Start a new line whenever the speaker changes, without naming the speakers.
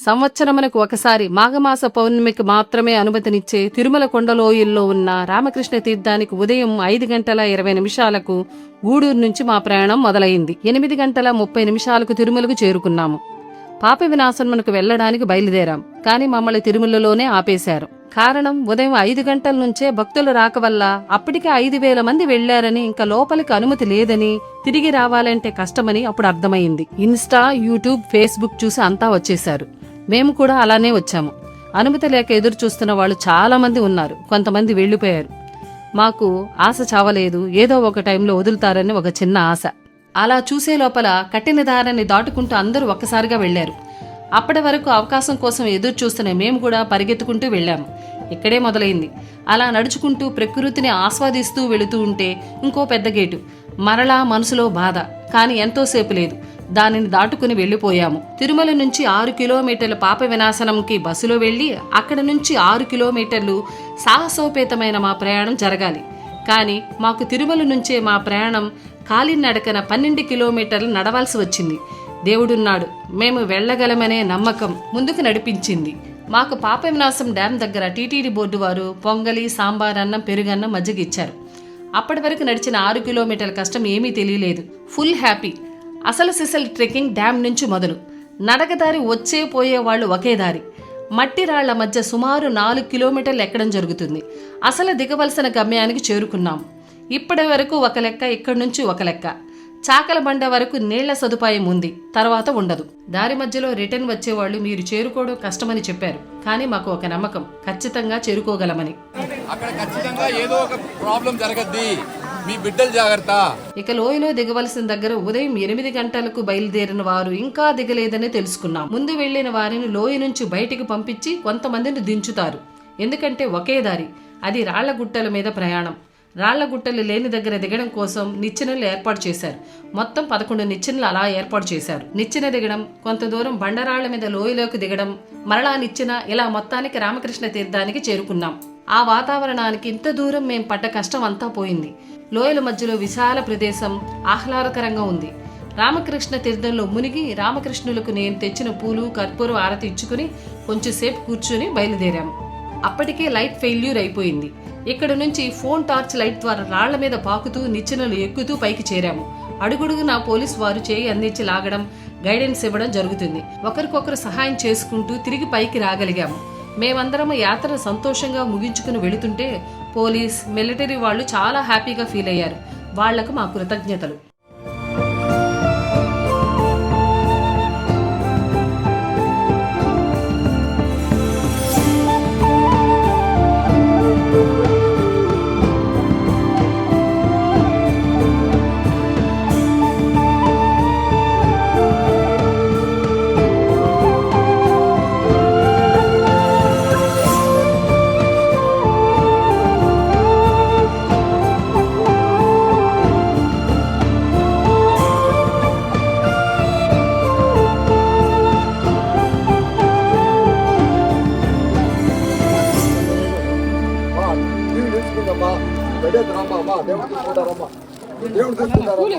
సంవత్సరమునకు ఒకసారి మాఘమాస పౌర్ణమికి మాత్రమే అనుమతినిచ్చే తిరుమల కొండలోయల్లో ఉన్న రామకృష్ణ తీర్థానికి ఉదయం 5:20 గూడూరు నుంచి మా ప్రయాణం మొదలైంది. 8:30 తిరుమలకు చేరుకున్నాము. పాప వినాశనమునకు వెళ్లడానికి బయలుదేరాం. కాని మమ్మల్ని తిరుమలలోనే ఆపేశారు. కారణం ఉదయం 5 గంటల నుంచే భక్తులు రాక వల్ల అప్పటికే 5,000 మంది వెళ్లారని, ఇంకా లోపలికి అనుమతి లేదని, తిరిగి రావాలంటే కష్టమని అప్పుడు అర్థమైంది. ఇన్స్టా, యూట్యూబ్, ఫేస్బుక్ చూసి అంతా వచ్చేశారు. మేము కూడా అలానే వచ్చాము. అనుమతి లేక ఎదురు చూస్తున్న వాళ్ళు చాలా మంది ఉన్నారు. కొంతమంది వెళ్లిపోయారు. మాకు ఆశ చావలేదు. ఏదో ఒక టైంలో వదులుతారని ఒక చిన్న ఆశ. అలా చూసే లోపల కట్టిన దారాన్ని దాటుకుంటూ అందరూ ఒక్కసారిగా వెళ్లారు. అప్పటి వరకు అవకాశం కోసం ఎదురు చూస్తున్న మేము కూడా పరిగెత్తుకుంటూ వెళ్ళాము. ఇక్కడే మొదలైంది. అలా నడుచుకుంటూ ప్రకృతిని ఆస్వాదిస్తూ వెళుతూ ఉంటే ఇంకో పెద్ద గేటు. మరలా మనసులో బాధ. కాని ఎంతోసేపు లేదు. దానిని దాటుకుని వెళ్లిపోయాము. తిరుమల నుంచి 6 కిలోమీటర్ల పాప వినాశనంకి బస్సులో వెళ్లి అక్కడ నుంచి 6 కిలోమీటర్లు సాహసోపేతమైన మా ప్రయాణం జరగాలి. కాని మాకు తిరుమల నుంచే మా ప్రయాణం కాలినడకన 12 కిలోమీటర్లు నడవాల్సి వచ్చింది. దేవుడున్నాడు, మేము వెళ్లగలమనే నమ్మకం ముందుకు నడిపించింది. మాకు పాప వినాశం డ్యాం దగ్గర టీటీడీ బోర్డు వారు పొంగలి, సాంబార్ అన్నం, పెరుగన్నం, మజ్జిగ ఇచ్చారు. అప్పటి వరకు నడిచిన 6 కిలోమీటర్ల కష్టం ఏమీ తెలియలేదు. Full happy. అసలు సిసల్ ట్రెక్కింగ్ డ్యాం నుంచి మొదలు. నడకదారి వచ్చే పోయే వాళ్ళు ఒకే దారి. మట్టి రాళ్ల మధ్య సుమారు 4 కిలోమీటర్లు ఎక్కడం జరుగుతుంది. అసలు దిగవలసిన గమ్యానికి చేరుకున్నాం. ఇప్పటి వరకు ఒక లెక్క, ఇక్కడి నుంచి ఒక లెక్క. చాకల బండ వరకు నీళ్ల సదుపాయం ఉంది, తర్వాత ఉండదు. దారి మధ్యలో రిటర్న్ వచ్చేవాళ్లు మీరు చేరుకోవడం కష్టమని చెప్పారు. కానీ మాకు ఒక నమ్మకం, ఖచ్చితంగా చేరుకోగలమని.
అక్కడ ఖచ్చితంగా ఏదో ఒక ప్రాబ్లం జరగద్ది, మీ బిడ్డలు జాగ్రత్త.
ఇక లోయలో దిగవలసిన దగ్గర ఉదయం 8 గంటలకు బయలుదేరిన వారు ఇంకా దిగలేదని తెలుసుకున్నాం. ముందు వెళ్లిన వారిని లోయ నుంచి బయటికి పంపించి కొంతమందిని దించుతారు. ఎందుకంటే ఒకే దారి, అది రాళ్ల గుట్టల మీద ప్రయాణం. రాళ్ల గుట్టలు లేని దగ్గర దిగడం కోసం నిచ్చెనలు ఏర్పాటు చేశారు. మొత్తం 11 నిచ్చెనలు అలా ఏర్పాటు చేశారు. నిచ్చెన దిగడం, కొంత దూరం బండరాళ్ల మీద లోయలోకి దిగడం, మరలా నిచ్చెన, ఇలా మొత్తానికి రామకృష్ణ తీర్థానికి చేరుకున్నాం. ఆ వాతావరణానికి ఇంత దూరం మేం పడ్డ కష్టం అంతా పోయింది. లోయల మధ్యలో విశాల ప్రదేశం ఆహ్లాదకరంగా ఉంది. రామకృష్ణ తీర్థంలో మునిగి రామకృష్ణులకు నేను తెచ్చిన పూలు, కర్పూరం ఆరతి ఇచ్చుకుని కొంచెంసేపు కూర్చుని బయలుదేరాము. అప్పటికే లైట్ ఫెయిల్యూర్ అయిపోయింది. ఇక్కడ నుంచి ఫోన్ టార్చ్ లైట్ ద్వారా రాళ్ల మీద పాకుతూ నిచ్చెనలు ఎక్కుతూ పైకి చేరాము. అడుగడుగున పోలీసు వారు చేయి అందించి లాగడం, గైడెన్స్ ఇవ్వడం జరుగుతుంది. ఒకరికొకరు సహాయం చేసుకుంటూ తిరిగి పైకి రాగలిగాము. మేమందరం యాత్ర సంతోషంగా ముగించుకుని వెళుతుంటే పోలీస్, మిలిటరీ వాళ్ళు చాలా హ్యాపీగా ఫీల్ అయ్యారు. వాళ్లకు మా కృతజ్ఞతలు.
దేవుడు తీసుకుంటారమ్మా.